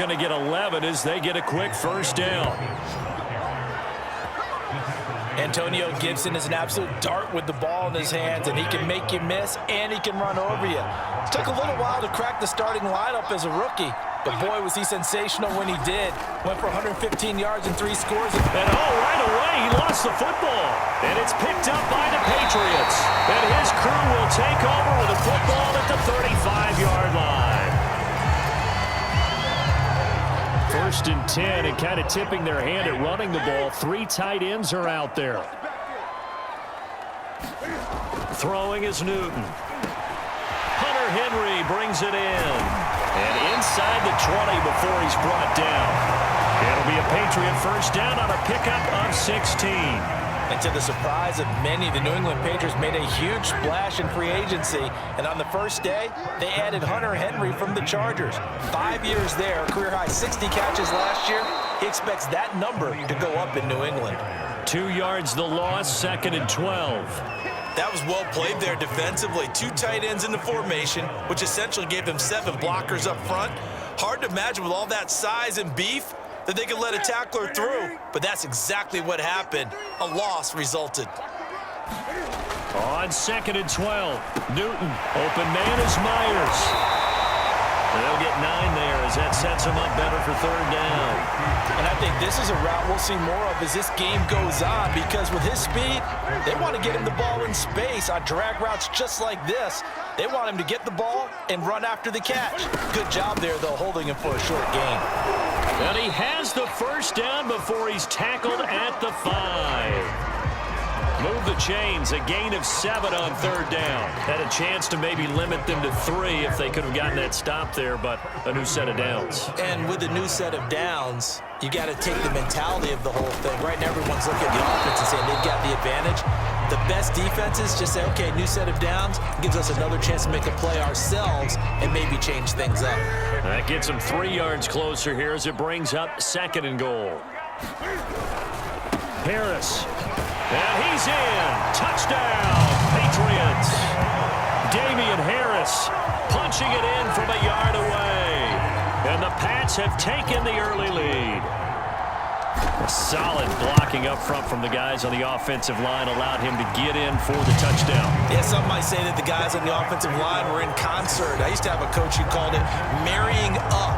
going to get 11 as they get a quick first down. Antonio Gibson is an absolute dart with the ball in his hands, and he can make you miss and he can run over you. Took a little while to crack the starting lineup as a rookie, but boy, was he sensational when he did. Went for 115 yards and 3 scores. And right away, he lost the football. And it's picked up by the Patriots. And his crew will take over with the football at the 35-yard line. 1st and 10, and kind of tipping their hand at running the ball. 3 tight ends are out there. Throwing is Newton. Hunter Henry brings it in. And inside the 20 before he's brought down. It'll be a Patriot first down on a pickup of 16. And to the surprise of many, the New England Patriots made a huge splash in free agency. And on the first day, they added Hunter Henry from the Chargers. 5 years there, career-high 60 catches last year. He expects that number to go up in New England. 2 yards the loss, 2nd and 12. That was well played there defensively. 2 tight ends in the formation, which essentially gave them 7 blockers up front. Hard to imagine with all that size and beef that they could let a tackler through, but that's exactly what happened. A loss resulted. On 2nd and 12, Newton, open man is Myers. They'll get 9 there as that sets them up better for 3rd down. And I think this is a route we'll see more of as this game goes on, because with his speed, they want to get him the ball in space on drag routes just like this. They want him to get the ball and run after the catch. Good job there, though, holding him for a short gain. And he has the first down before he's tackled at the 5. Move the chains, a gain of 7 on 3rd down. Had a chance to maybe limit them to 3 if they could have gotten that stop there, but a new set of downs. And with a new set of downs, you got to take the mentality of the whole thing. Right now, everyone's looking at the offense and saying they've got the advantage. The best defenses just say, okay, new set of downs, gives us another chance to make a play ourselves and maybe change things up. That gets them 3 yards closer here as it brings up 2nd and goal. Harris. And he's in. Touchdown, Patriots. Damian Harris punching it in from a yard away. And the Pats have taken the early lead. Solid blocking up front from the guys on the offensive line allowed him to get in for the touchdown. Yeah, some might say that the guys on the offensive line were in concert. I used to have a coach who called it marrying up,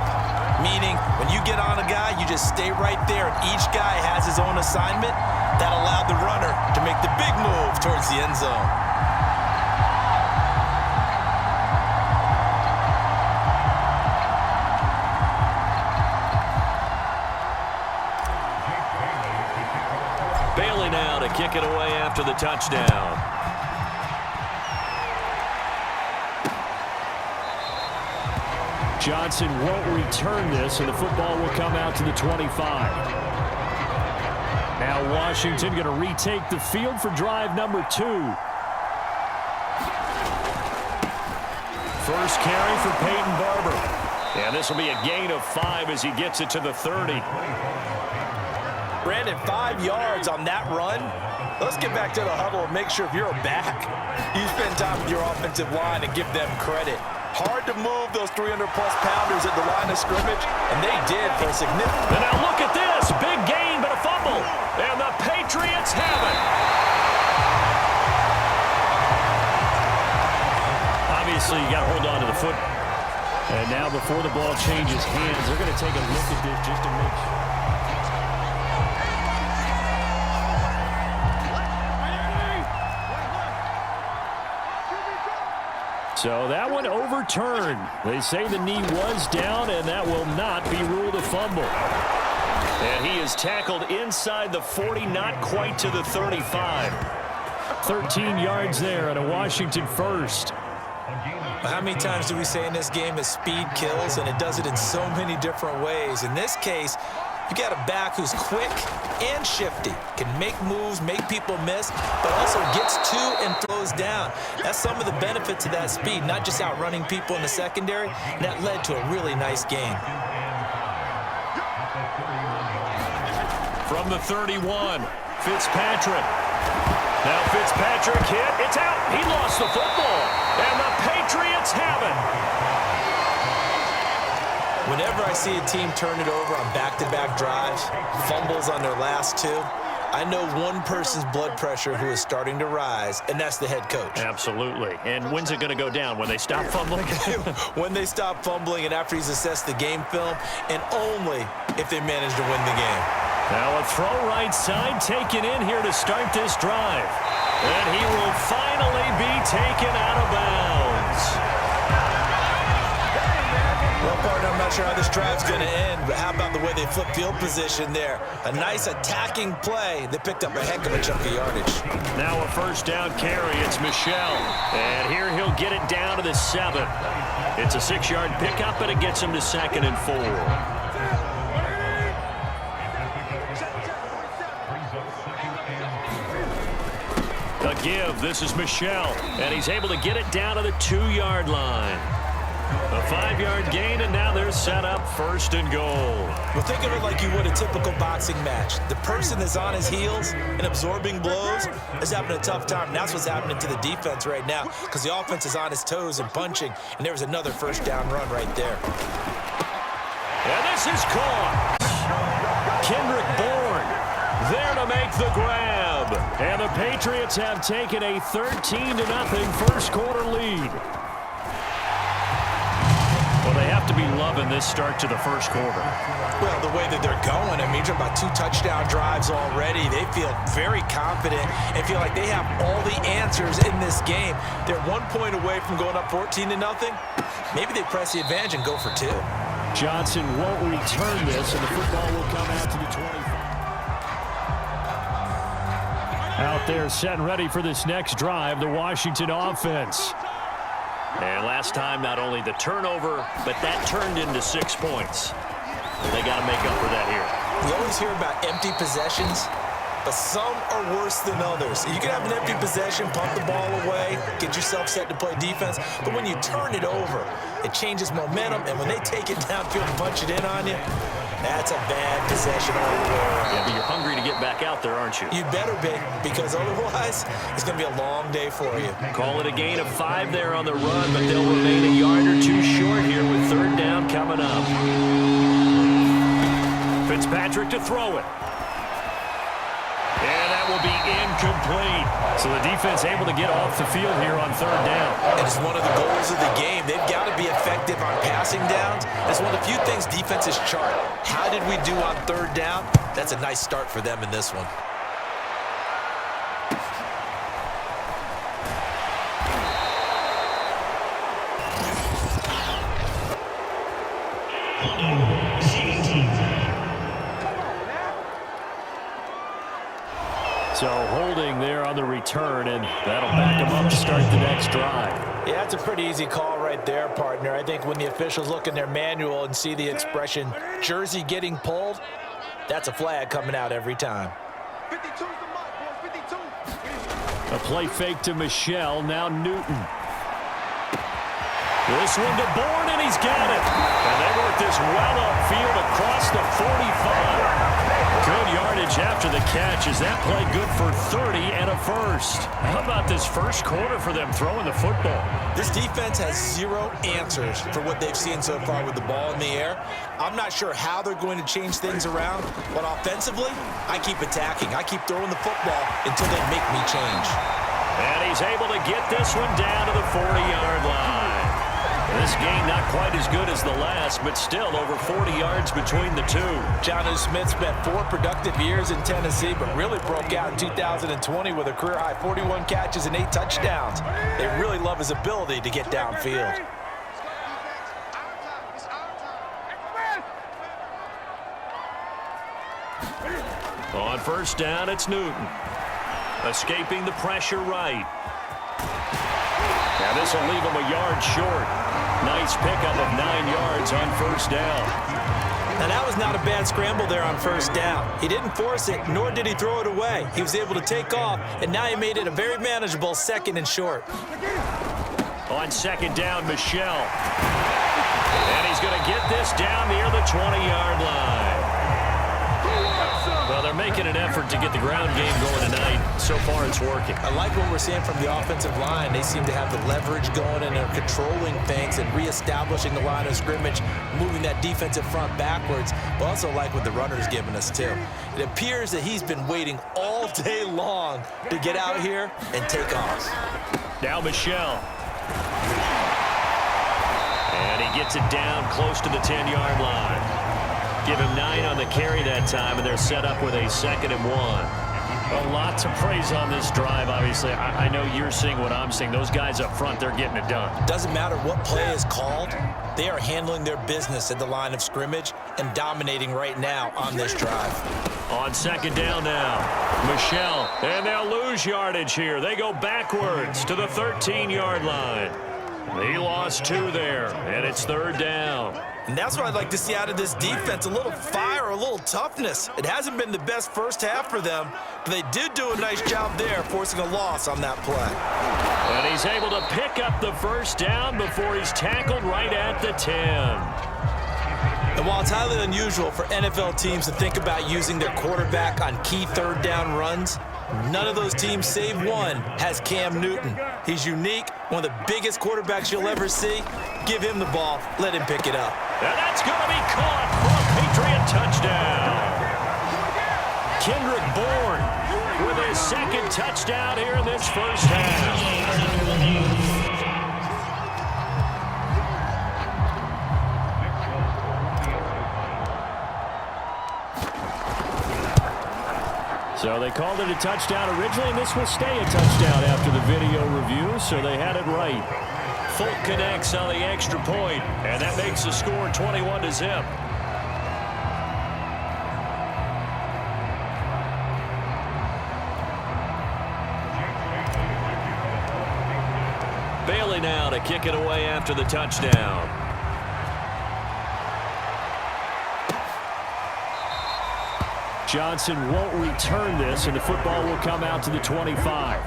meaning when you get on a guy, you just stay right there, and each guy has his own assignment. That allowed the runner to make the big move towards the end zone. Bailey now to kick it away after the touchdown. Johnson won't return this, and the football will come out to the 25. Now Washington going to retake the field for drive number 2. First carry for Peyton Barber. And this will be a gain of 5 as he gets it to the 30. Brandon, 5 yards on that run. Let's get back to the huddle and make sure if you're a back, you spend time with your offensive line and give them credit. Hard to move those 300-plus pounders at the line of scrimmage, and they did for a significant... And now look at this. Big gain, but a fumble. And the Patriots have it. Obviously, you got to hold on to the foot. And now before the ball changes hands, they're going to take a look at this just to make sure. So that one overturned. They say the knee was down, and that will not be ruled a fumble. And he is tackled inside the 40, not quite to the 35. 13 yards there and a Washington first. How many times do we say in this game that speed kills, and it does it in so many different ways? In this case, you got a back who's quick and shifty, can make moves, make people miss, but also gets to and throws down. That's some of the benefits of that speed, not just outrunning people in the secondary, and that led to a really nice game. From the 31, Fitzpatrick. Now Fitzpatrick hit. It's out. He lost the football. And the Patriots have it. Whenever I see a team turn it over on back-to-back drives, fumbles on their last two, I know one person's blood pressure who is starting to rise, and that's the head coach. Absolutely. And when's it going to go down? When they stop fumbling? When they stop fumbling and after he's assessed the game film, and only if they manage to win the game. Now a throw right side taken in here to start this drive. And he will finally be taken out of bounds. Well, partner, I'm not sure how this drive's going to end, but how about the way they flip field position there? A nice attacking play. They picked up a heck of a chunk of yardage. Now a first down carry. It's Michel. And here he'll get it down to the 7. It's a 6-yard pickup, and it gets him to 2nd and 4. A give. This is Michel. And he's able to get it down to the 2-yard line. A 5-yard gain, and now they're set up 1st and goal. Well, think of it like you would a typical boxing match. The person that's on his heels and absorbing blows is having a tough time. And that's what's happening to the defense right now because the offense is on his toes and punching, and there was another first down run right there. And this is caught. Kendrick Bourne there to make the grab. And the Patriots have taken a 13-0 first quarter lead. Well, they have to be loving this start to the first quarter. Well, the way that they're going, I mean, you're talking about 2 touchdown drives already. They feel very confident and feel like they have all the answers in this game. They're 1 point away from going up 14-0. Maybe they press the advantage and go for 2. Johnson won't return this, and the football will come out to the 25. Out there set and ready for this next drive, the Washington offense. And last time, not only the turnover, but that turned into 6 points. They got to make up for that here. We always hear about empty possessions, but some are worse than others. You can have an empty possession, pump the ball away, get yourself set to play defense, but when you turn it over, it changes momentum, and when they take it downfield and punch it in on you, that's a bad possession all the way around. Yeah, but you're hungry to get back out there, aren't you? You better be, because otherwise, it's going to be a long day for you. Call it a gain of 5 there on the run, but they'll remain a yard or 2 short here with 3rd down coming up. Fitzpatrick to throw it. And that will be incomplete. So the defense able to get off the field here on 3rd down. And it's one of the goals of the game. They've got to be effective on passing downs. It's one of the few things defenses chart. How did we do on 3rd down? That's a nice start for them in this one. So holding there on the return, and that'll back them up to start the next drive. Yeah, that's a pretty easy call right there, partner. I think when the officials look in their manual and see the expression jersey getting pulled, that's a flag coming out every time. 52's the mark, boys, 52. A play fake to Michel, now Newton. This one to Bourne, and he's got it. And they work this well upfield across the 45. Good yardage after the catch. Is that play good for 30 and a first? How about this first quarter for them throwing the football? This defense has 0 answers for what they've seen so far with the ball in the air. I'm not sure how they're going to change things around, but offensively, I keep attacking. I keep throwing the football until they make me change. And he's able to get this one down to the 40-yard line. This game not quite as good as the last, but still over 40 yards between the two. Jonnu Smith spent 4 productive years in Tennessee, but really broke out in 2020 with a career-high 41 catches and 8 touchdowns. They really love his ability to get downfield. On first down, it's Newton. Escaping the pressure right. Now this will leave him a yard short. Nice pickup of 9 yards on first down. Now that was not a bad scramble there on first down. He didn't force it, nor did he throw it away. He was able to take off, and now he made it a very manageable 2nd and short. On 2nd down, Michel. And he's going to get this down near the 20-yard line. Well, they're making an effort to get the ground game going tonight. So far, it's working. I like what we're seeing from the offensive line. They seem to have the leverage going, and they're controlling things and reestablishing the line of scrimmage, moving that defensive front backwards. But also like what the runner's giving us, too. It appears that he's been waiting all day long to get out here and take off. Now Michelle. And he gets it down close to the 10-yard line. Give him 9 on the carry that time, and they're set up with a 2nd and 1. A lot to praise on this drive, obviously. I know you're seeing what I'm seeing. Those guys up front, they're getting it done. Doesn't matter what play is called. They are handling their business at the line of scrimmage and dominating right now on this drive. On 2nd down now, Michelle. And they'll lose yardage here. They go backwards to the 13-yard line. He lost 2 there, and it's 3rd down. And that's what I'd like to see out of this defense, a little fire, a little toughness. It hasn't been the best first half for them, but they did do a nice job there, forcing a loss on that play. And he's able to pick up the 1st down before he's tackled right at the 10. And while it's highly unusual for NFL teams to think about using their quarterback on key 3rd down runs, none of those teams, save one, has Cam Newton. He's unique, one of the biggest quarterbacks you'll ever see. Give him the ball, let him pick it up. And that's going to be caught for a Patriot touchdown. Kendrick Bourne with his 2nd touchdown here in this first half. So they called it a touchdown originally, and this will stay a touchdown after the video review, so they had it right. Folk connects on the extra point, and that makes the score 21-0. Bailey now to kick it away after the touchdown. Johnson won't return this, and the football will come out to the 25.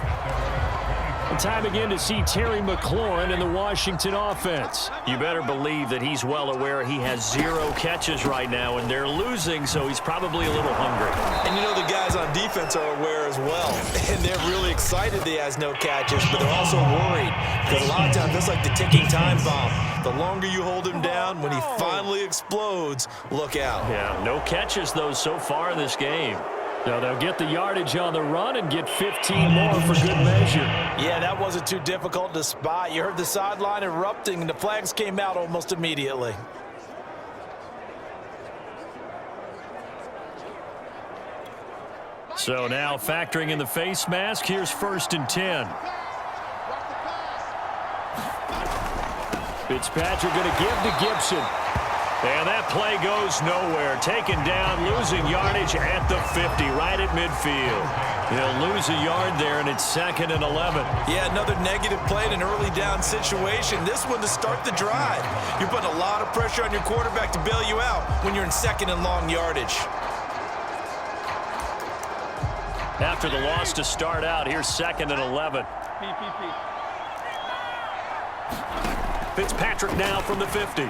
And time again to see Terry McLaurin in the Washington offense. You better believe that he's well aware he has 0 catches right now, and they're losing, so he's probably a little hungry. And you know the guys on defense are aware as well. And they're really excited that he has no catches, but they're also worried. Because a lot of times, that's like the ticking time bomb. The longer you hold him down, when he finally explodes, look out. Yeah, no catches, though, so far in this game. So they'll get the yardage on the run and get 15 more for good measure. Yeah, that wasn't too difficult to spot. You heard the sideline erupting, and the flags came out almost immediately. So now factoring in the face mask, here's 1st and 10. Fitzpatrick going to give to Gibson. And that play goes nowhere. Taken down, losing yardage at the 50, right at midfield. He'll lose a yard there, and it's 2nd and 11. Yeah, another negative play in an early down situation. This one to start the drive. You're putting a lot of pressure on your quarterback to bail you out when you're in 2nd and long yardage. After the loss to start out, here's 2nd and 11. Fitzpatrick now from the 50.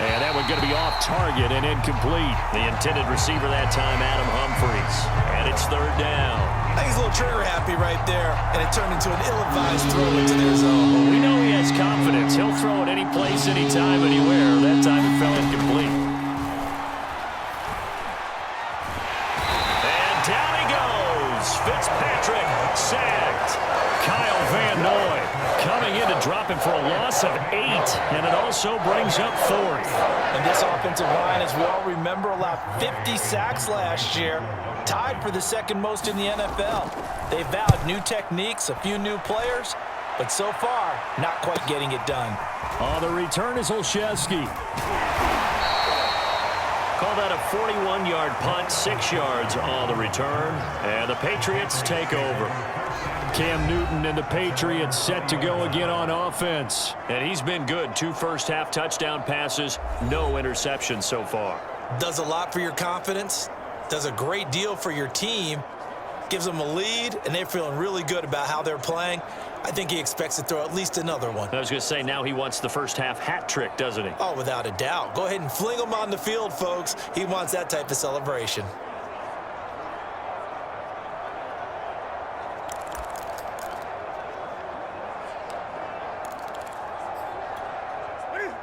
And that one going to be off target and incomplete. The intended receiver that time, Adam Humphries. And it's 3rd down. I think he's a little trigger happy right there, and it turned into an ill-advised throw into their zone. Well, we know he has confidence. He'll throw it any place, anytime, anywhere. That time it fell incomplete. And down he goes. Fitzpatrick sacked. Kyle Van Noy coming in to drop him for a loss of 8, and it also brings up 4th. And this offensive line as well, remember, allowed 50 sacks last year, tied for the 2nd most in the NFL. They vowed new techniques, a few new players, but so far, not quite getting it done. On the return is Olszewski. Call that a 41-yard punt, 6 yards on the return, and the Patriots take over. Cam Newton and the Patriots set to go again on offense. And he's been good. 2 first-half touchdown passes, no interceptions so far. Does a lot for your confidence, does a great deal for your team, gives them a lead, and they're feeling really good about how they're playing. I think he expects to throw at least another one. I was going to say, now he wants the first half hat trick, doesn't he? Oh, without a doubt. Go ahead and fling him on the field, folks. He wants that type of celebration.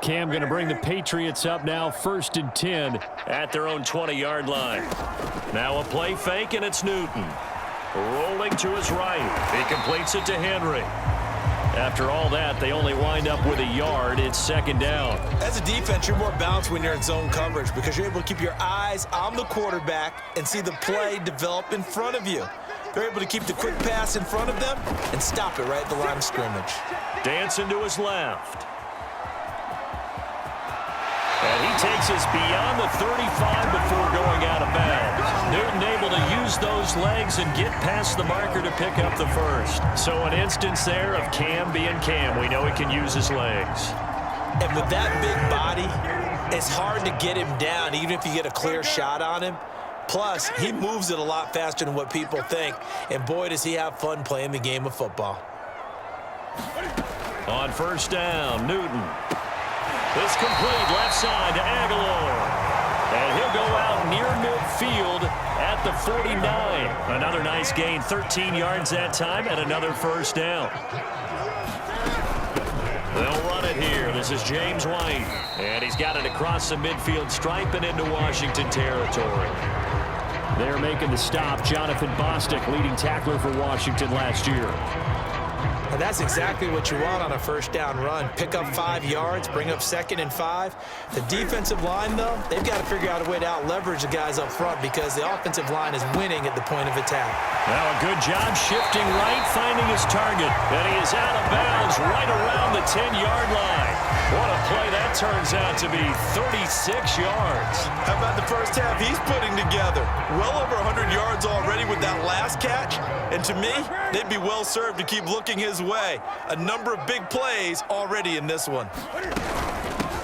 Cam going to bring the Patriots up now, 1st and 10 at their own 20-yard line. Now a play fake, and it's Newton. Rolling to his right. He completes it to Henry. After all that, they only wind up with a yard. It's 2nd down. As a defense, you're more balanced when you're in zone coverage because you're able to keep your eyes on the quarterback and see the play develop in front of you. They're able to keep the quick pass in front of them and stop it right at the line of scrimmage. Dancing to his left. And he takes us beyond the 35 before going out of bounds. Newton able to use those legs and get past the marker to pick up the first. So an instance there of Cam being Cam. We know he can use his legs. And with that big body, it's hard to get him down, even if you get a clear shot on him. Plus, he moves it a lot faster than what people think. And boy, does he have fun playing the game of football. On 1st down, Newton. It's complete left side to Aguilar. And he'll go out near midfield at the 49. Another nice gain, 13 yards that time, and another 1st down. They'll run it here. This is James White. And he's got it across the midfield stripe and into Washington territory. They're making the stop. Jonathan Bostic, leading tackler for Washington last year. And that's exactly what you want on a 1st down run. Pick up 5 yards, bring up 2nd and 5. The defensive line, though, they've got to figure out a way to out-leverage the guys up front because the offensive line is winning at the point of attack. Now a good job shifting right, finding his target. And he is out of bounds right around the 10-yard line. What a play that turns out to be, 36 yards. How about the first half he's putting together? Well over 100 yards already with that last catch. And to me, they'd be well served to keep looking his way. A number of big plays already in this one.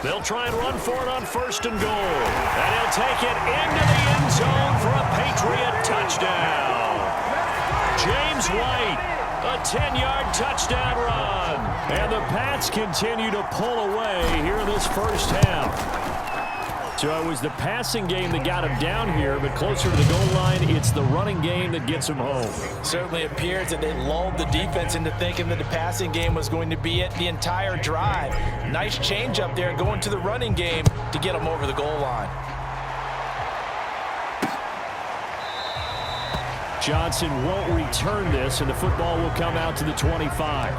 They'll try and run for it on 1st and goal. And he'll take it into the end zone for a Patriot touchdown. James White, a 10-yard touchdown run. And the Pats continue to pull away here in this 1st half. So it was the passing game that got him down here, but closer to the goal line, it's the running game that gets him home. Certainly appears that they lulled the defense into thinking that the passing game was going to be it the entire drive. Nice change up there going to the running game to get them over the goal line. Johnson won't return this, and the football will come out to the 25.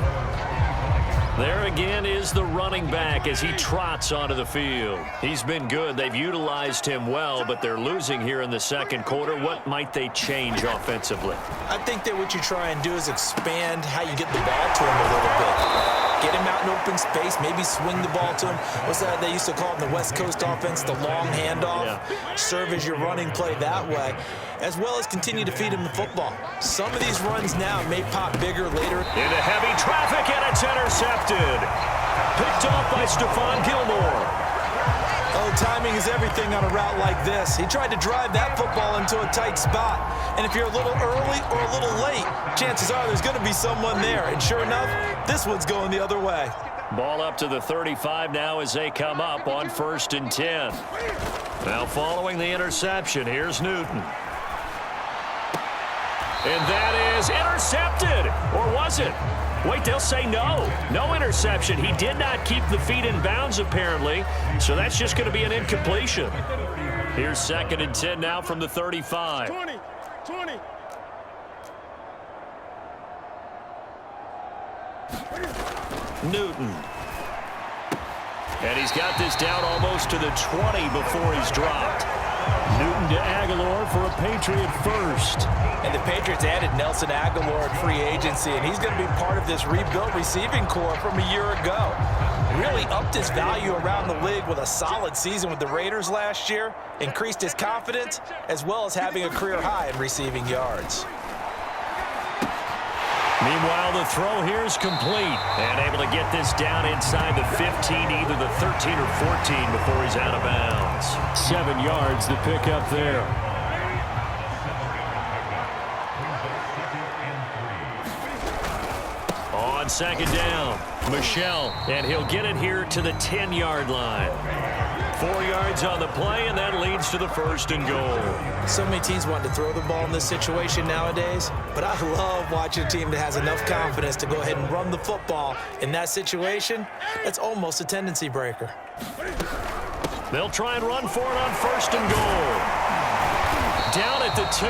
There again is the running back as he trots onto the field. He's been good. They've utilized him well, but they're losing here in the 2nd quarter. What might they change offensively? I think that what you try and do is expand how you get the ball to him a little bit. Get him out in open space, maybe swing the ball to him. What's that they used to call it in the West Coast offense, the long handoff? Yeah. Serve as your running play that way, as well as continue to feed him the football. Some of these runs now may pop bigger later. Into heavy traffic, and it's intercepted. Picked off by Stephon Gilmore. Oh, timing is everything on a route like this. He tried to drive that football into a tight spot. And if you're a little early or a little late, chances are there's going to be someone there. And sure enough, this one's going the other way. Ball up to the 35 now as they come up on 1st and 10. Now following the interception, here's Newton. And that is intercepted. Or was it? Wait, they'll say no. No interception. He did not keep the feet in bounds, apparently. So that's just going to be an incompletion. Here's 2nd and 10 now from the 35. 20. Newton. And he's got this down almost to the 20 before he's dropped. Newton to Aguilar for a Patriot first. And the Patriots added Nelson Aguilar in free agency, and he's going to be part of this rebuilt receiving core from a year ago. Really upped his value around the league with a solid season with the Raiders last year, increased his confidence, as well as having a career high in receiving yards. Meanwhile, the throw here is complete and able to get this down inside the 15, either the 13 or 14 before he's out of bounds. 7 yards, the pickup there. second down. Michel, and he'll get it here to the 10-yard line. 4 yards on the play, and that leads to the 1st and goal. So many teams want to throw the ball in this situation nowadays, but I love watching a team that has enough confidence to go ahead and run the football. In that situation, that's almost a tendency breaker. They'll try and run for it on 1st and goal. Down at the 2.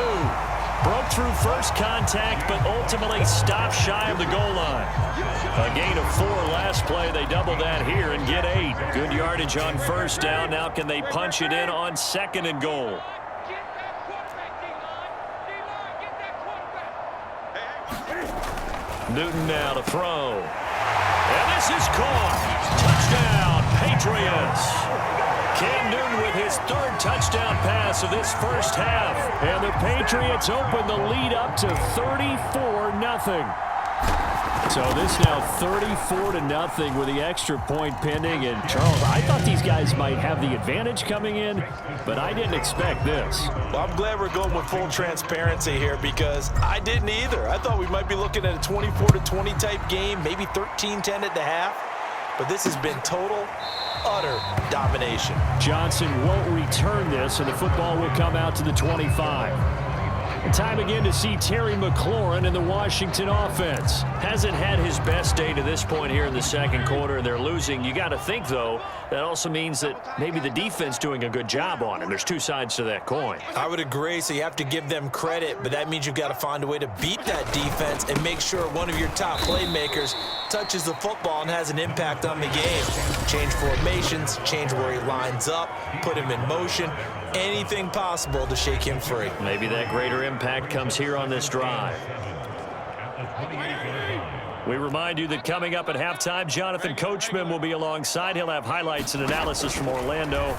Broke through first contact, but ultimately stopped shy of the goal line. A gain of 4 last play. They double that here and get 8. Good yardage on 1st down. Now can they punch it in on 2nd and goal? Newton now to throw. And this is caught. Touchdown, Patriots. Cam Newton with his 3rd touchdown pass of this first half. And the Patriots open the lead up to 34-0. So this now 34-0 with the extra point pending. And Charles, I thought these guys might have the advantage coming in, but I didn't expect this. Well, I'm glad we're going with full transparency here because I didn't either. I thought we might be looking at a 24-20 type game, maybe 13-10 at the half. But this has been total, utter domination. Johnson won't return this, and the football will come out to the 25. Time again to see Terry McLaurin in the Washington offense. Hasn't had his best day to this point here in the 2nd quarter, and they're losing. You got to think, though, that also means that maybe the defense doing a good job on him. There's 2 sides to that coin. I would agree, so you have to give them credit, but that means you've got to find a way to beat that defense and make sure one of your top playmakers touches the football and has an impact on the game. Change formations, change where he lines up, put him in motion, anything possible to shake him free. Maybe that greater impact comes here on this drive. We remind you that coming up at halftime, Jonathan Coachman will be alongside. He'll have highlights and analysis from Orlando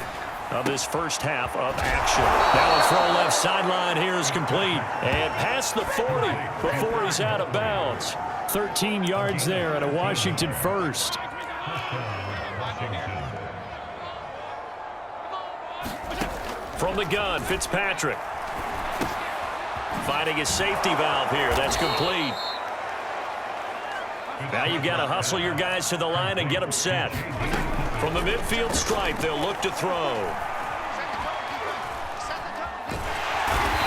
of this first half of action. Now a throw left sideline here is complete. And past the 40 before he's out of bounds. 13 yards there and a Washington 1st. From the gun, Fitzpatrick. Finding his safety valve here. That's complete. Now you've got to hustle your guys to the line and get them set. From the midfield stripe, they'll look to throw.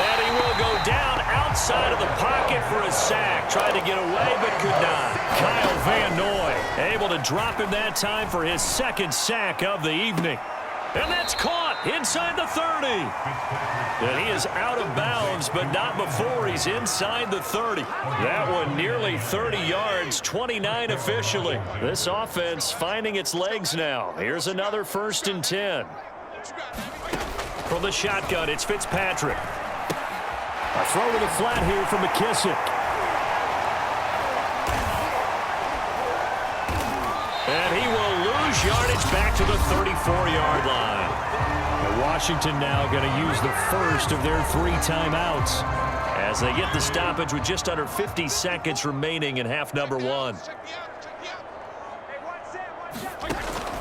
And he will go down outside of the pocket for a sack. Tried to get away, but could not. Kyle Van Noy able to drop him that time for his 2nd sack of the evening. And that's caught inside the 30. And he is out of bounds, but not before he's inside the 30. That one nearly 30 yards, 29 officially. This offense finding its legs now. Here's another 1st and 10. From the shotgun, it's Fitzpatrick. A throw to the flat here from McKissick. And he will lose yardage back to the 34-yard line. And Washington now going to use the first of their 3 timeouts as they get the stoppage with just under 50 seconds remaining in half number 1.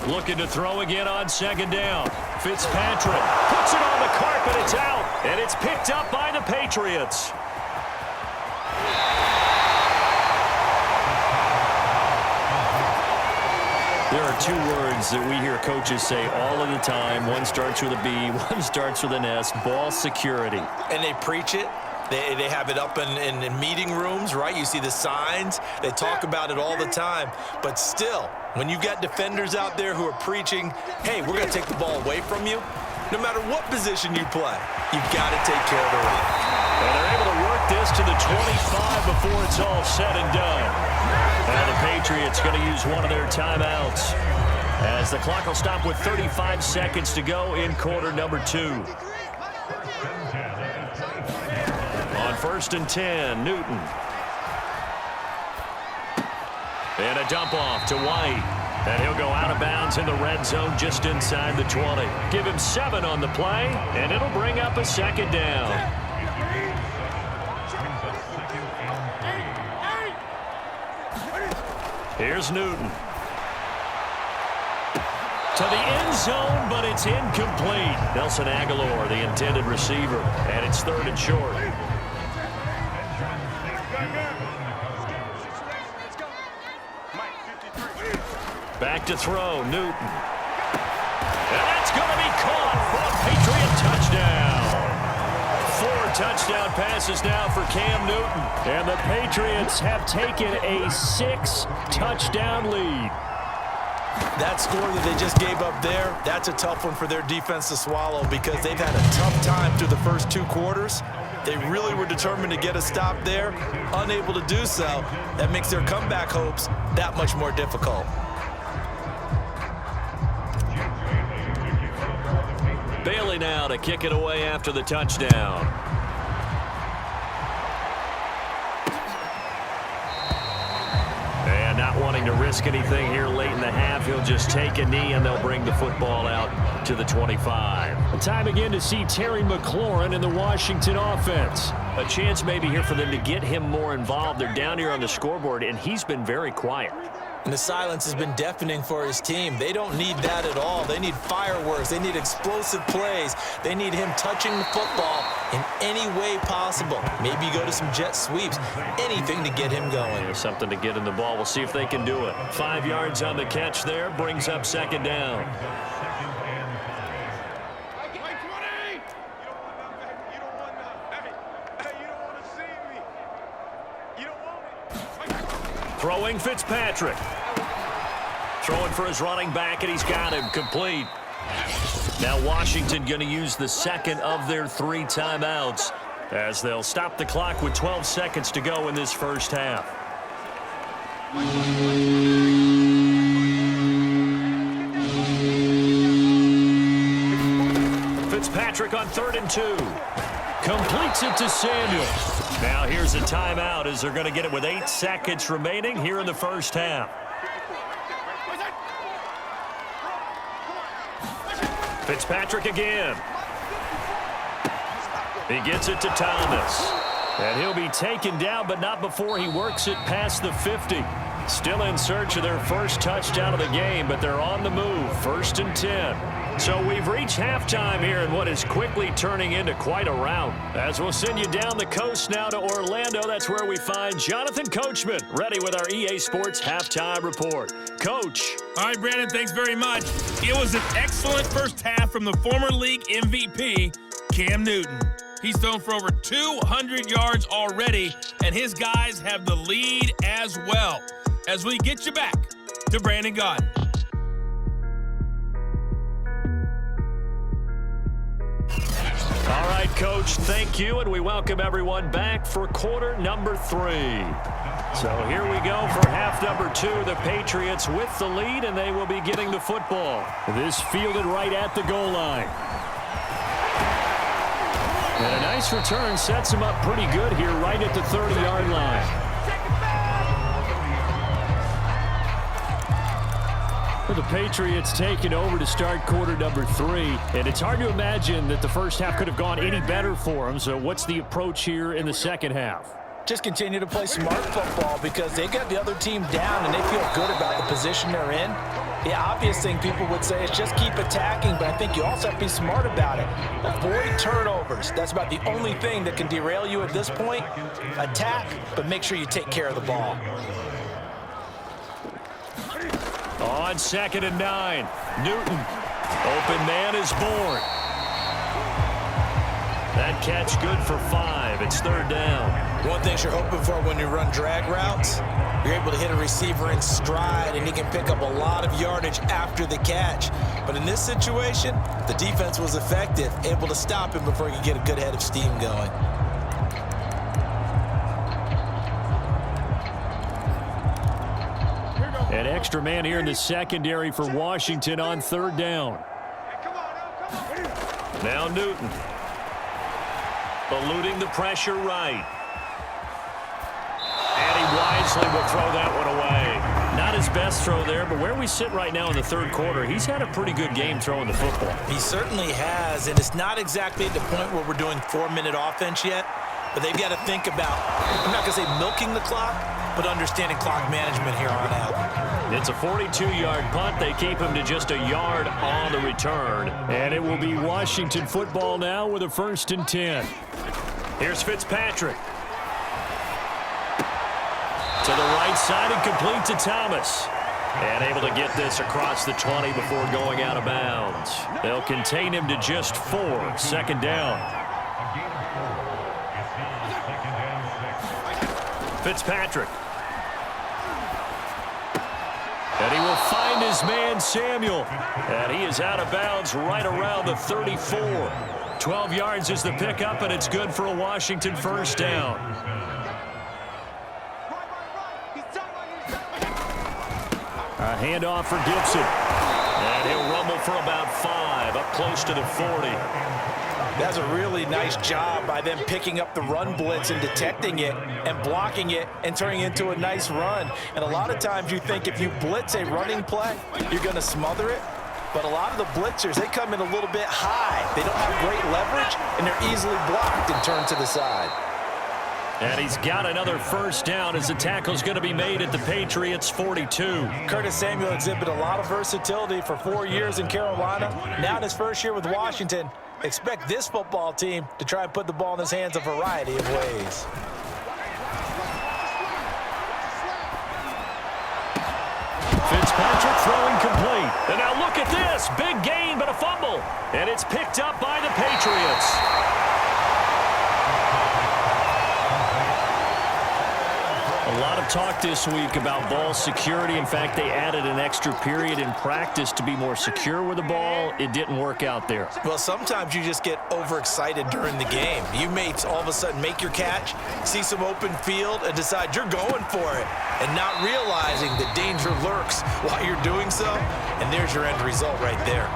Looking to throw again on 2nd down. Fitzpatrick puts it on the carpet. It's out, and it's picked up by the Patriots. There are 2 words that we hear coaches say all of the time. One starts with a B, one starts with an S, ball security. And they preach it. They have it up in meeting rooms, right? You see the signs. They talk about it all the time. But still, when you've got defenders out there who are preaching, hey, we're going to take the ball away from you, no matter what position you play, you've got to take care of the rock. And they're able to work this to the 25 before it's all said and done. Now the Patriots going to use one of their timeouts as the clock will stop with 35 seconds to go in quarter number 2. On 1st and 10, Newton. And a dump off to White. And he'll go out of bounds in the red zone just inside the 20. Give him 7 on the play, and it'll bring up a 2nd down. Here's Newton. To the end zone, but it's incomplete. Nelson Aguilar, the intended receiver, and it's 3rd and short. to throw. Newton. And that's going to be caught for a Patriot touchdown. 4 touchdown passes now for Cam Newton. And the Patriots have taken a 6-touchdown lead. That score that they just gave up there, that's a tough one for their defense to swallow because they've had a tough time through the first 2 quarters. They really were determined to get a stop there, unable to do so. That makes their comeback hopes that much more difficult. Bailey now to kick it away after the touchdown. And not wanting to risk anything here late in the half, he'll just take a knee and they'll bring the football out to the 25. Time again to see Terry McLaurin in the Washington offense. A chance maybe here for them to get him more involved. They're down here on the scoreboard, and he's been very quiet. And the silence has been deafening for his team. They don't need that at all. They need fireworks. They need explosive plays. They need him touching the football in any way possible. Maybe go to some jet sweeps. Anything to get him going. There's something to get in the ball. We'll see if they can do it. 5 yards on the catch there. Brings up 2nd down. Throwing Fitzpatrick. Throwing for his running back, and he's got him complete. Now Washington going to use the 2nd of their 3 timeouts as they'll stop the clock with 12 seconds to go in this first half. Fitzpatrick on 3rd and 2. Completes it to Samuel. Now here's a timeout as they're going to get it with 8 seconds remaining here in the first half. Fitzpatrick again. He gets it to Thomas. And he'll be taken down, but not before he works it past the 50. Still in search of their first touchdown of the game, but they're on the move. 1st and 10. So we've reached halftime here in what is quickly turning into quite a rout. As we'll send you down the coast now to Orlando, that's where we find Jonathan Coachman, ready with our EA Sports Halftime Report. Coach. All right, Brandon, thanks very much. It was an excellent first half from the former league MVP, Cam Newton. He's thrown for over 200 yards already, and his guys have the lead as well. As we get you back to Brandon Gaudin. All right, Coach, thank you, and we welcome everyone back for quarter number 3. So here we go for half number 2. The Patriots with the lead, and they will be getting the football. This fielded right at the goal line. And a nice return sets him up pretty good here right at the 30-yard line. The Patriots taking over to start quarter number 3, and it's hard to imagine that the first half could have gone any better for them. So what's the approach here in the second half? Just continue to play smart football because they got the other team down and they feel good about the position they're in. The obvious thing people would say is just keep attacking, but I think you also have to be smart about it. Avoid turnovers. That's about the only thing that can derail you at this point. Attack, but make sure you take care of the ball. On 2nd and 9, Newton. Open man is born. That catch good for 5. It's 3rd down. One thing you're hoping for when you run drag routes, you're able to hit a receiver in stride, and he can pick up a lot of yardage after the catch. But in this situation, the defense was effective, able to stop him before he could get a good head of steam going. An extra man here in the secondary for Washington on 3rd down. Now Newton. Eluding the pressure right. And he wisely will throw that one away. Not his best throw there, but where we sit right now in the 3rd quarter, he's had a pretty good game throwing the football. He certainly has, and it's not exactly at the point where we're doing 4-minute offense yet, but they've got to think about, I'm not going to say milking the clock, but understanding clock management here on out. It's a 42-yard punt. They keep him to just a yard on the return. And it will be Washington football now with a 1st and 10. Here's Fitzpatrick. To the right side and complete to Thomas. And able to get this across the 20 before going out of bounds. They'll contain him to just 4. Second down. Fitzpatrick. And he will find his man, Samuel. And he is out of bounds right around the 34. 12 yards is the pickup, and it's good for a Washington first down. A handoff for Gibson. And he'll rumble for about 5, up close to the 40. That's a really nice job by them picking up the run blitz and detecting it and blocking it and turning it into a nice run. And a lot of times you think if you blitz a running play, you're going to smother it. But a lot of the blitzers, they come in a little bit high. They don't have great leverage, and they're easily blocked and turned to the side. And he's got another first down as the tackle's going to be made at the Patriots' 42. Curtis Samuel exhibited a lot of versatility for 4 years in Carolina. Now in his first year with Washington, expect this football team to try and put the ball in his hands a variety of ways. Fitzpatrick throwing complete. And now look at this. Big gain, but a fumble. And it's picked up by the Patriots. A lot of talk this week about ball security. In fact, they added an extra period in practice to be more secure with the ball. It didn't work out there. Well, sometimes you just get overexcited during the game. You may all of a sudden make your catch, see some open field, and decide you're going for it, and not realizing the danger lurks while you're doing so, and there's your end result right there.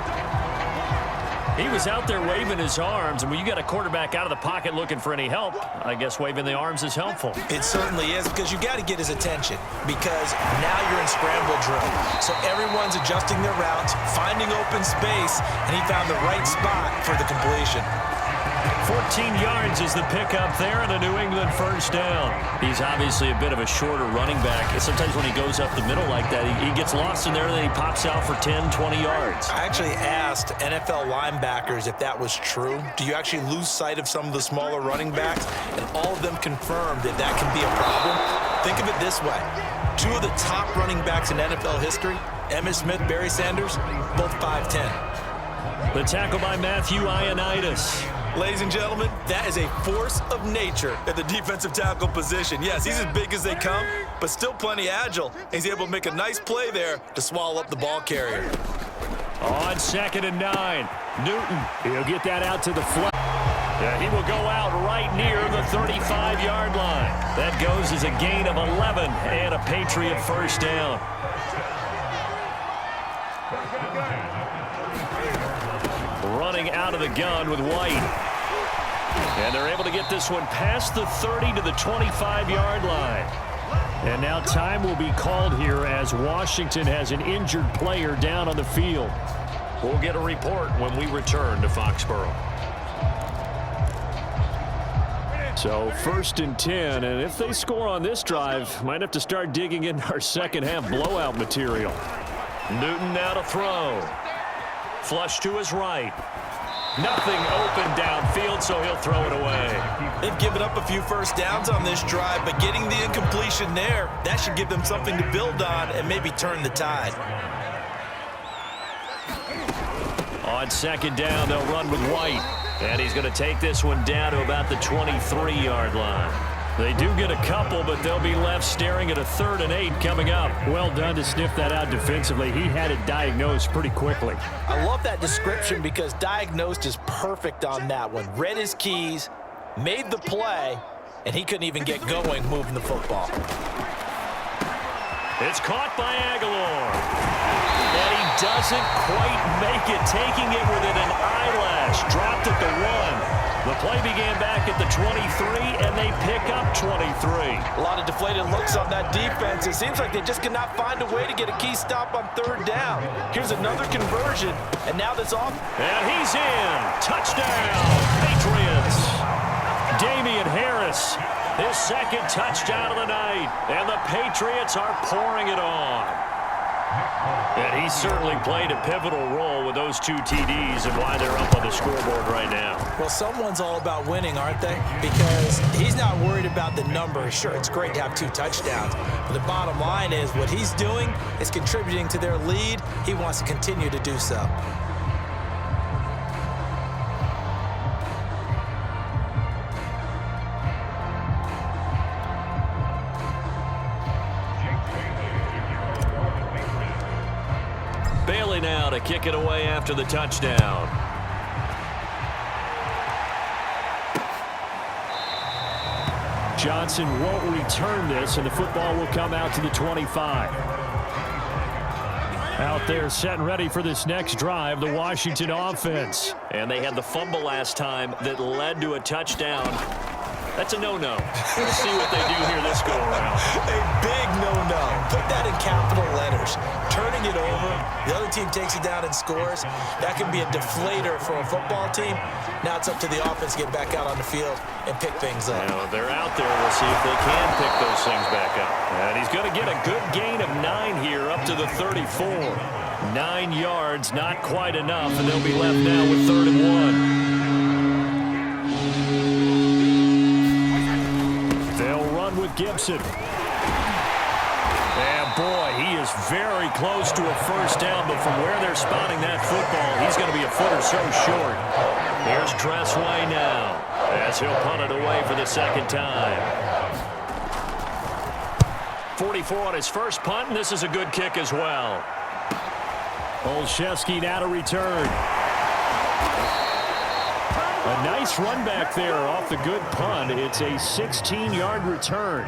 He was out there waving his arms, and when you got a quarterback out of the pocket looking for any help, I guess waving the arms is helpful. It certainly is, because you got to get his attention, because now you're in scramble drill. So everyone's adjusting their routes, finding open space, and he found the right spot for the completion. 14 yards is the pickup there, and a New England first down. He's obviously a bit of a shorter running back. Sometimes when he goes up the middle like that, he gets lost in there, and then he pops out for 10, 20 yards. I actually asked NFL linebackers if that was true. Do you actually lose sight of some of the smaller running backs? And all of them confirmed that that can be a problem. Think of it this way. 2 of the top running backs in NFL history, Emmitt Smith, Barry Sanders, both 5'10". The tackle by Matthew Ioannidis. Ladies and gentlemen, that is a force of nature at the defensive tackle position. Yes, he's as big as they come, but still plenty agile. He's able to make a nice play there to swallow up the ball carrier. On 2nd and 9, Newton. He'll get that out to the flat. He will go out right near the 35-yard line. That goes as a gain of 11 and a Patriot first down. Running out of the gun with White. And they're able to get this one past the 30 to the 25-yard line. And now time will be called here as Washington has an injured player down on the field. We'll get a report when we return to Foxborough. So 1st and 10, and if they score on this drive, might have to start digging in our second half blowout material. Newton now to throw. Flush to his right. Nothing open downfield, so he'll throw it away. They've given up a few first downs on this drive, but getting the incompletion there, that should give them something to build on and maybe turn the tide. On 2nd down, they'll run with White. And he's going to take this one down to about the 23-yard line. They do get a couple, but they'll be left staring at a 3rd and 8 coming up. Well done to sniff that out defensively. He had it diagnosed pretty quickly. I love that description because diagnosed is perfect on that one. Read his keys, made the play, and he couldn't even get going moving the football. It's caught by Aguilar. And he doesn't quite make it, taking it within an eyelash. Dropped at the 1. The play began back at the 23, and they pick up 23. A lot of deflated looks on that defense. It seems like they just cannot find a way to get a key stop on 3rd down. Here's another conversion, and now that's off. And he's in. Touchdown, Patriots. Damian Harris, his 2nd touchdown of the night, and the Patriots are pouring it on. And he certainly played a pivotal role with those 2 TDs and why they're up on the scoreboard right now. Well, someone's all about winning, aren't they? Because he's not worried about the number. Sure, it's great to have 2 touchdowns. But the bottom line is what he's doing is contributing to their lead. He wants to continue to do so. Bailey now to kick it away after the touchdown. Johnson won't return this, and the football will come out to the 25. Out there set and ready for this next drive, the Washington offense. And they had the fumble last time that led to a touchdown. That's a no-no. Let's see what they do here this go-around. A big no-no. Put that in capital letters. Turning it over, the other team takes it down and scores. That can be a deflator for a football team. Now it's up to the offense to get back out on the field and pick things up. Now, they're out there. We'll see if they can pick those things back up. And he's going to get a good gain of 9 here up to the 34. 9 yards, not quite enough, and they'll be left now with 3rd and 1. With Gibson. And boy, he is very close to a first down, but from where they're spotting that football, he's going to be a foot or so short. Here's Tressway now as he'll punt it away for the 2nd time. 44 on his first punt, and this is a good kick as well. Olszewski now to return. A nice run back there off the good punt. It's a 16-yard return.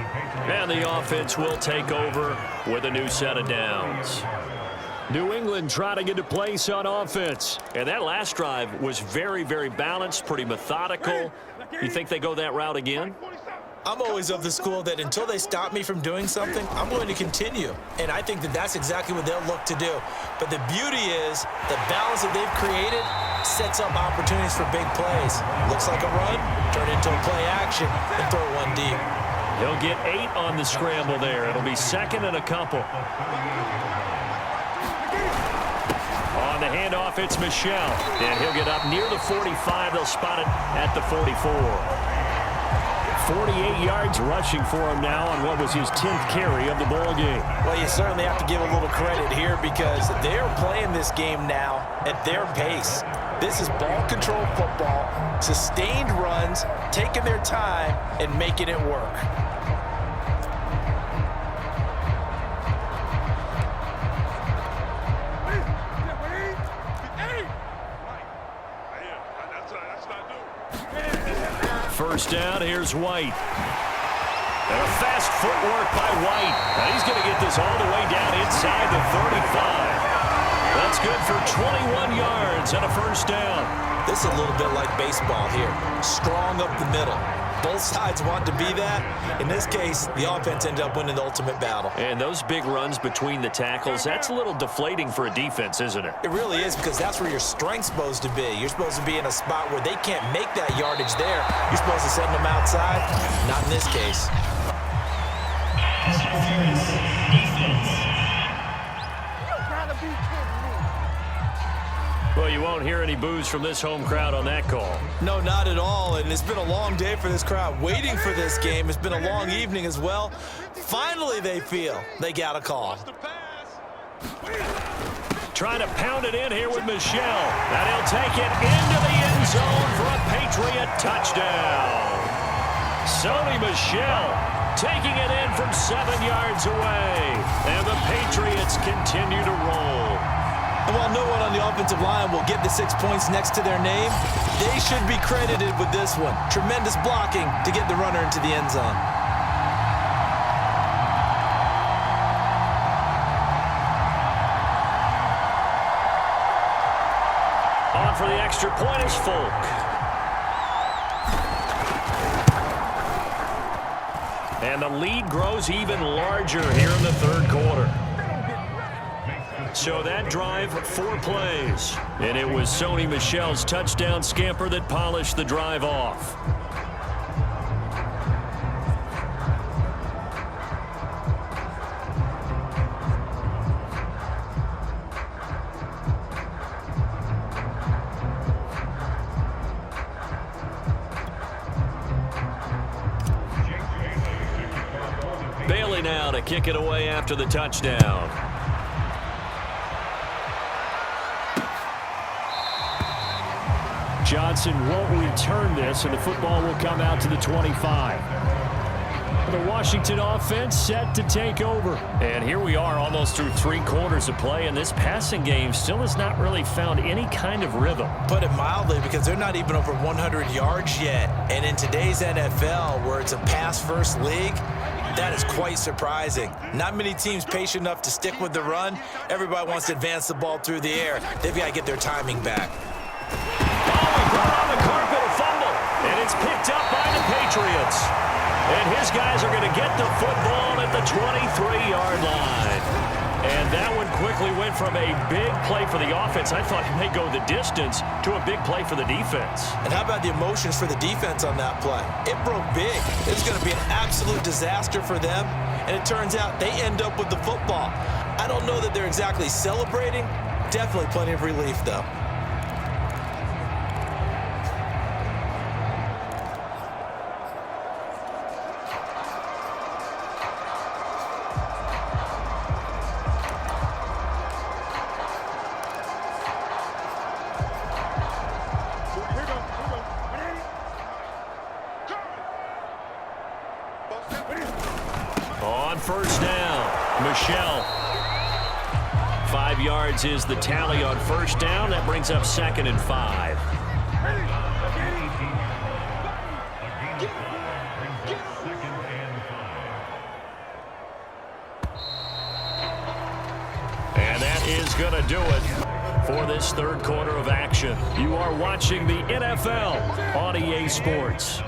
And the offense will take over with a new set of downs. New England trying to get a place on offense. And that last drive was very, very balanced, pretty methodical. You think they go that route again? I'm always of the school that until they stop me from doing something, I'm going to continue. And I think that that's exactly what they'll look to do. But the beauty is the balance that they've created sets up opportunities for big plays. Looks like a run, turn it into a play action, and throw one deep. He'll get 8 on the scramble there. It'll be 2nd and a couple. On the handoff, it's Michel. And he'll get up near the 45. They'll spot it at the 44. 48 yards rushing for him now on what was his 10th carry of the ball game. Well, you certainly have to give a little credit here because they're playing this game now at their pace. This is ball control football, sustained runs, taking their time and making it work. First down, here's White. And a fast footwork by White. And he's going to get this all the way down inside the 35. That's good for 21 yards and a first down. This is a little bit like baseball here. Strong up the middle. Both sides want to be that. In this case, the offense ended up winning the ultimate battle. And those big runs between the tackles, that's a little deflating for a defense, isn't it? It really is because that's where your strength's supposed to be. You're supposed to be in a spot where they can't make that yardage there. You're supposed to send them outside. Not in this case. Well, you won't hear any boos from this home crowd on that call. No, not at all. And it's been a long day for this crowd waiting for this game. It's been a long evening as well. Finally, they feel they got a call. Trying to pound it in here with Michel. And he'll take it into the end zone for a Patriot touchdown. Sony Michel taking it in from 7 yards away. And the Patriots continue to roll. And while no one on the offensive line will get the 6 points next to their name, they should be credited with this one. Tremendous blocking to get the runner into the end zone. On for the extra point is Folk. And the lead grows even larger here in the 3rd quarter. So that drive, 4 plays. And it was Sony Michel's touchdown scamper that polished the drive off. kick it away after the touchdown. Johnson won't return this, and the football will come out to the 25. The Washington offense set to take over. And here we are almost through 3 quarters of play, and this passing game still has not really found any kind of rhythm. Put it mildly, because they're not even over 100 yards yet. And in today's NFL, where it's a pass-first league, that is quite surprising. Not many teams patient enough to stick with the run. Everybody wants to advance the ball through the air. They've got to get their timing back. On the carpet, a fumble, and it's picked up by the Patriots. And his guys are going to get the football at the 23-yard line. And that one quickly went from a big play for the offense, I thought it may go the distance, to a big play for the defense. And how about the emotions for the defense on that play? It broke big. It's going to be an absolute disaster for them. And it turns out they end up with the football. I don't know that they're exactly celebrating. Definitely plenty of relief, though. On first down, Michelle. 5 yards is the tally on first down. That brings up 2nd and 5. And that is going to do it for this 3rd quarter of action. You are watching the NFL on EA Sports.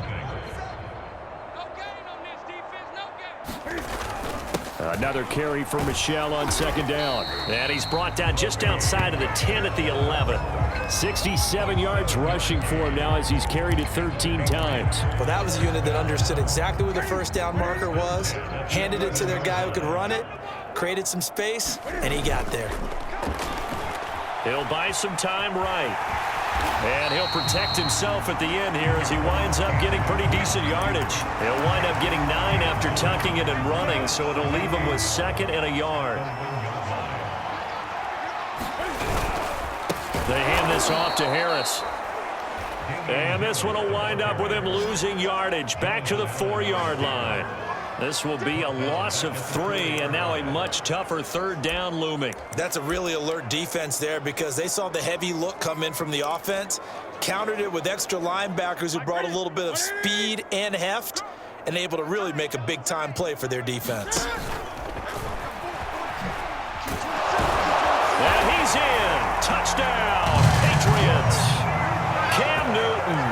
Another carry for Michelle on 2nd down. And he's brought down just outside of the 10 at the 11. 67 yards rushing for him now as he's carried it 13 times. Well, that was a unit that understood exactly where the first down marker was, handed it to their guy who could run it, created some space, and he got there. He'll buy some time right. And he'll protect himself at the end here as he winds up getting pretty decent yardage. He'll wind up getting 9 after tucking it and running, so it'll leave him with 2nd and a yard. They hand this off to Harris. And this one will wind up with him losing yardage back to the 4-yard line. This will be a loss of 3, and now a much tougher 3rd down looming. That's a really alert defense there because they saw the heavy look come in from the offense, countered it with extra linebackers who brought a little bit of speed and heft, and able to really make a big-time play for their defense. And he's in. Touchdown, Patriots. Cam Newton.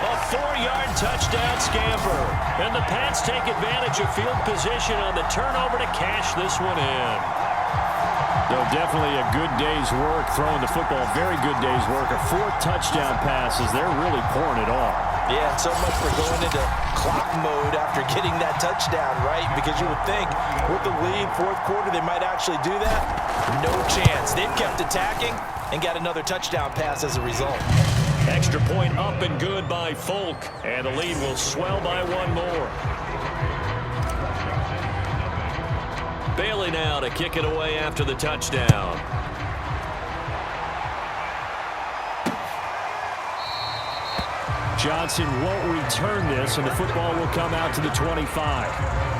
A 4-yard touchdown scamper. And the Pats take advantage of field position on the turnover to cash this one in. So definitely a good day's work throwing the football. Very good day's work. 4 touchdown passes. They're really pouring it on. Yeah, and so much for going into clock mode after getting that touchdown, right? Because you would think with the lead, 4th quarter, they might actually do that. No chance. They've kept attacking and got another touchdown pass as a result. Extra point up and good by Folk. And the lead will swell by 1 more. Bailey now to kick it away after the touchdown. Johnson won't return this, and the football will come out to the 25.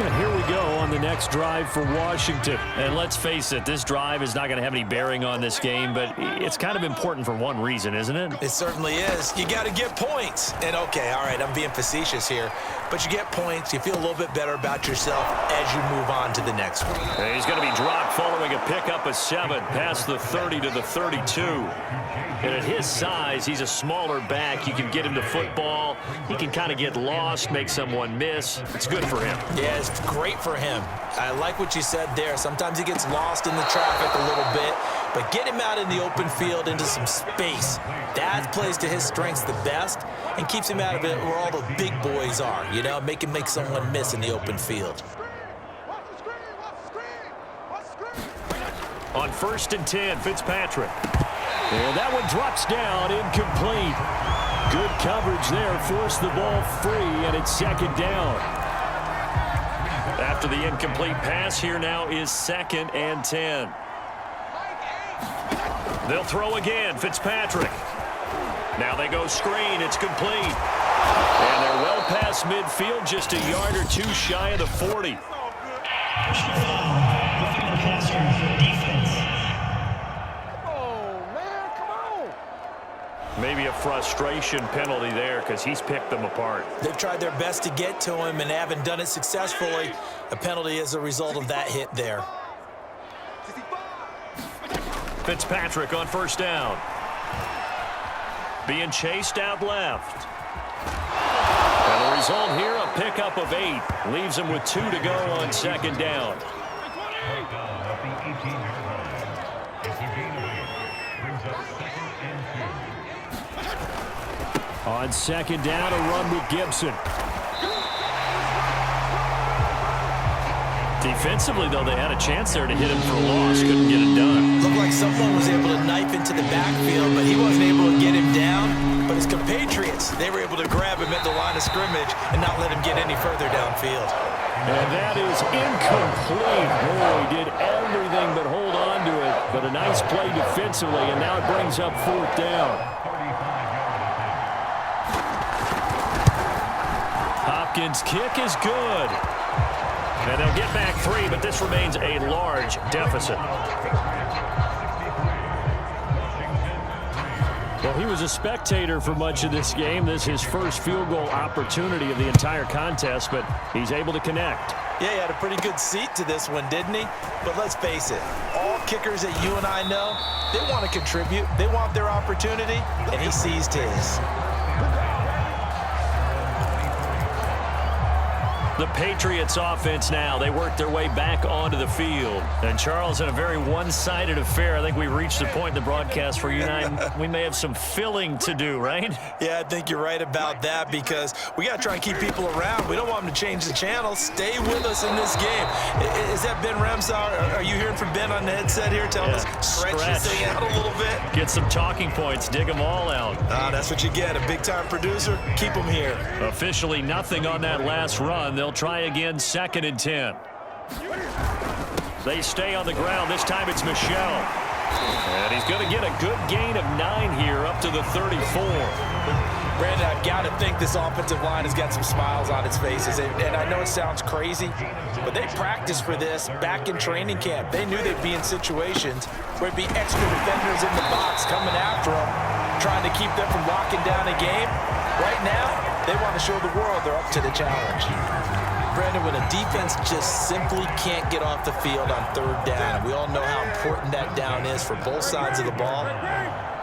And here we go on the next drive for Washington. And let's face it, this drive is not going to have any bearing on this game, but it's kind of important for one reason, isn't it? It certainly is. You got to get points. And, okay, all right, I'm being facetious here, but you get points. You feel a little bit better about yourself as you move on to the next one. And he's going to be dropped following a pickup of 7 past the 30 to the 32. And at his size, he's a smaller back. You can get him to football. He can kind of get lost, make someone miss. It's good for him. Yeah, it's great for him. I like what you said there. Sometimes he gets lost in the traffic a little bit, but get him out in the open field into some space. That plays to his strengths the best and keeps him out of it where all the big boys are, you know, make him make someone miss in the open field. On 1st and 10, Fitzpatrick. And that one drops down, incomplete. Good coverage there, forced the ball free, and it's 2nd down. After the incomplete pass, here now is 2nd and 10. They'll throw again. Fitzpatrick. Now they go screen. It's complete. And they're well past midfield, just a yard or two shy of the 40. Maybe a frustration penalty there because he's picked them apart. They've tried their best to get to him and haven't done it successfully. A penalty as a result of that hit there. Fitzpatrick on 1st down. Being chased out left. And the result here, a pickup of 8. Leaves him with 2 to go on 2nd down. On 2nd down, a run with Gibson. Defensively, though, they had a chance there to hit him for a loss. Couldn't get it done. Looked like someone was able to knife into the backfield, but he wasn't able to get him down. But his compatriots, they were able to grab him at the line of scrimmage and not let him get any further downfield. And that is incomplete. Boy, he did everything but hold on to it. But a nice play defensively, and now it brings up 4th down. Hopkins' kick is good. And they'll get back 3, but this remains a large deficit. Well, he was a spectator for much of this game. This is his first field goal opportunity of the entire contest, but he's able to connect. Yeah, he had a pretty good seat to this one, didn't he? But let's face it, all kickers that you and I know, they want to contribute. They want their opportunity, and he seized his. The Patriots offense now. They work their way back onto the field. And, Charles, in a very one-sided affair, I think we reached the point in the broadcast where you and I, we may have some filling to do, right? Yeah, I think you're right about that because we got to try and keep people around. We don't want them to change the channel. Stay with us in this game. Is that Ben Ramsar? Are you hearing from Ben on the headset here? Telling us stretch this thing out a little bit? Get some talking points. Dig them all out. That's what you get. A big-time producer. Keep them here. Officially nothing on that last run. They'll try again, 2nd and 10. They stay on the ground. This time it's Michel. And he's going to get a good gain of 9 here up to the 34. Brandon, I've got to think this offensive line has got some smiles on its faces. And I know it sounds crazy, but they practiced for this back in training camp. They knew they'd be in situations where it'd be extra defenders in the box coming after them, trying to keep them from locking down a game. Right now, they want to show the world they're up to the challenge. Brandon, when a defense just simply can't get off the field on 3rd down, and we all know how important that down is for both sides of the ball,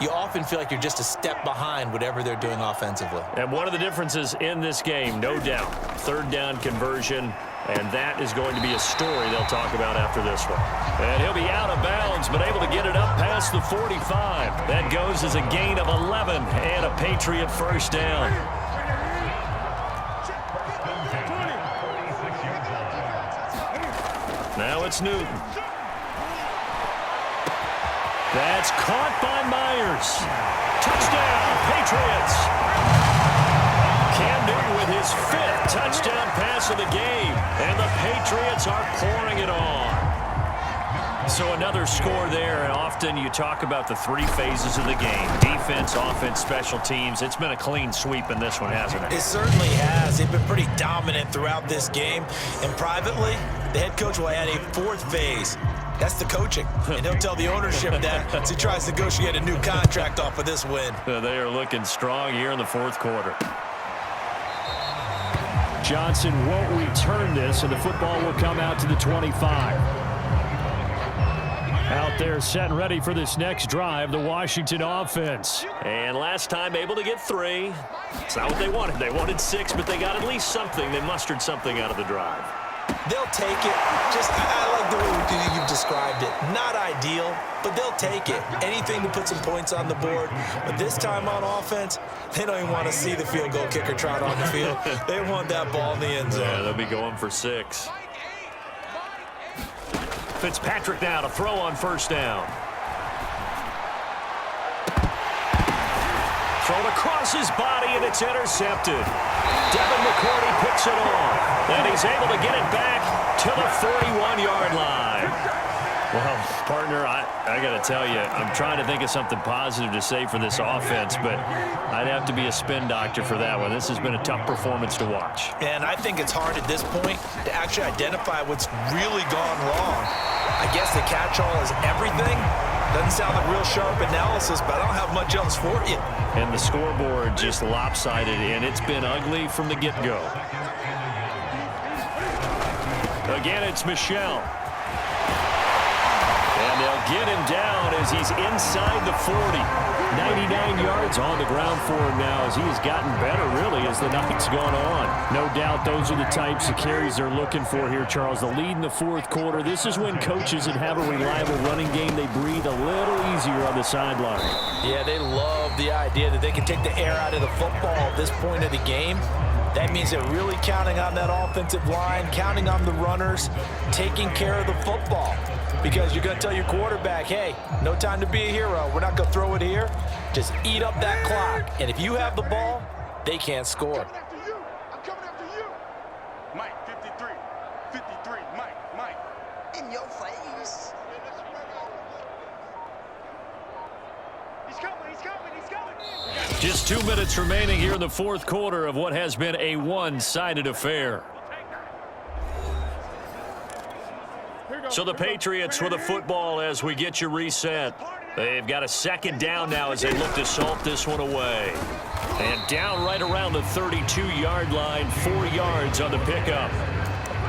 you often feel like you're just a step behind whatever they're doing offensively. And one of the differences in this game, no doubt, 3rd down conversion, and that is going to be a story they'll talk about after this one. And he'll be out of bounds, but able to get it up past the 45. That goes as a gain of 11 and a Patriot 1st down. Now it's Newton. That's caught by Myers. Touchdown, Patriots. Cam Newton with his 5th touchdown pass of the game. And the Patriots are pouring it on. So another score there, and often you talk about the 3 phases of the game. Defense, offense, special teams. It's been a clean sweep in this one, hasn't it? It certainly has. They've been pretty dominant throughout this game. And privately, the head coach will add a 4th phase. That's the coaching. And he'll tell the ownership that as he tries to negotiate a new contract off of this win. They are looking strong here in the 4th quarter. Johnson won't return this, and the football will come out to the 25. Out there set and ready for this next drive, the Washington offense. And last time able to get 3. It's not what they wanted. They wanted 6, but they got at least something. They mustered something out of the drive. They'll take it. I like the way you've described it. Not ideal, but they'll take it. Anything to put some points on the board. But this time on offense, they don't even want to see the field goal kicker trot on the field. They want that ball in the end zone. Yeah, they'll be going for 6. Fitzpatrick now to throw on 1st down. Throw thrown across his body, and it's intercepted. Devin McCourty picks it off, and he's able to get it back to the 31-yard line. Well, partner, I got to tell you, I'm trying to think of something positive to say for this offense, but I'd have to be a spin doctor for that one. This has been a tough performance to watch. And I think it's hard at this point to actually identify what's really gone wrong. I guess the catch-all is everything. Doesn't sound like real sharp analysis, but I don't have much else for you. And the scoreboard just lopsided, and it's been ugly from the get-go. Again, it's Michel. And they'll get him down as he's inside the 40. 99 yards on the ground for him now as he has gotten better, really, as the night's gone on. No doubt those are the types of carries they're looking for here, Charles. The lead in the fourth quarter. This is when coaches that have a reliable running game, they breathe a little easier on the sideline. Yeah, they love the idea that they can take the air out of the football at this point of the game. That means they're really counting on that offensive line, counting on the runners, taking care of the football. Because you're going to tell your quarterback, hey, no time to be a hero. We're not going to throw it here. Just eat up that clock. And if you have the ball, they can't score. I'm coming after you. Mike, 53. 53. Mike. In your face. He's coming. Just 2 minutes remaining here in the fourth quarter of what has been a one-sided affair. So the Patriots with a football as we get you reset. They've got a second down now as they look to salt this one away. And down right around the 32-yard line, 4 yards on the pickup.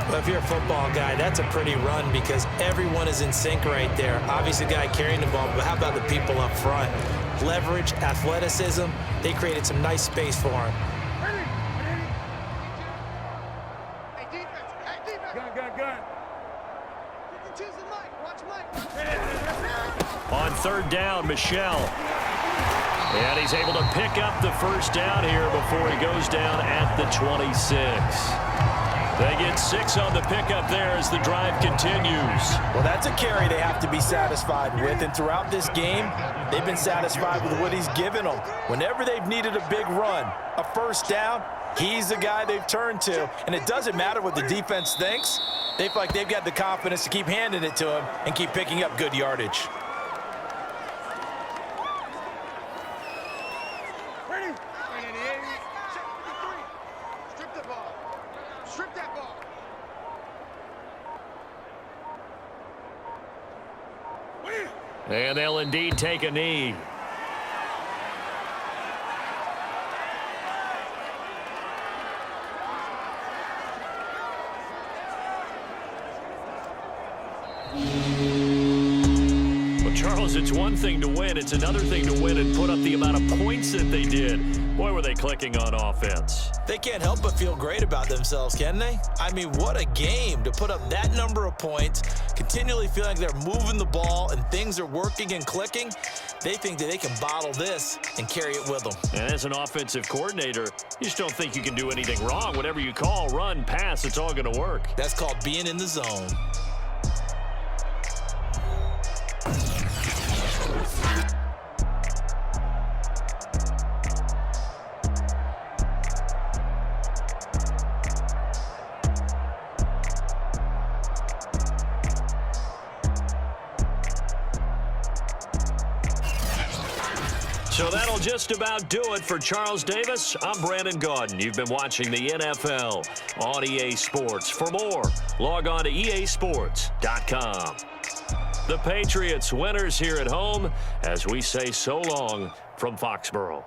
Well, if you're a football guy, that's a pretty run because everyone is in sync right there. Obviously, the guy carrying the ball, but how about the people up front? Leverage, athleticism, they created some nice space for him. Hey, defense. Gun. 52's the Mike. Watch Mike. On third down, Michel. And he's able to pick up the first down here before he goes down at the 26. They get 6 on the pickup there as the drive continues. Well, that's a carry they have to be satisfied with, and throughout this game, they've been satisfied with what he's given them. Whenever they've needed a big run, a first down, he's the guy they've turned to. And it doesn't matter what the defense thinks. They feel like they've got the confidence to keep handing it to him and keep picking up good yardage. Strip that ball. And they'll indeed take a knee. Well, Charles, it's one thing to win. It's another thing to win and put up the amount of points that they did. Boy, were they clicking on offense. They can't help but feel great about themselves, can they? I mean, what a game to put up that number of points, continually feeling like they're moving the ball and things are working and clicking. They think that they can bottle this and carry it with them. And as an offensive coordinator, you just don't think you can do anything wrong. Whatever you call, run, pass, it's all going to work. That's called being in the zone. So that'll just about do it for Charles Davis. I'm Brandon Gaudin. You've been watching the NFL on EA Sports. For more, log on to easports.com. The Patriots winners here at home as we say so long from Foxborough.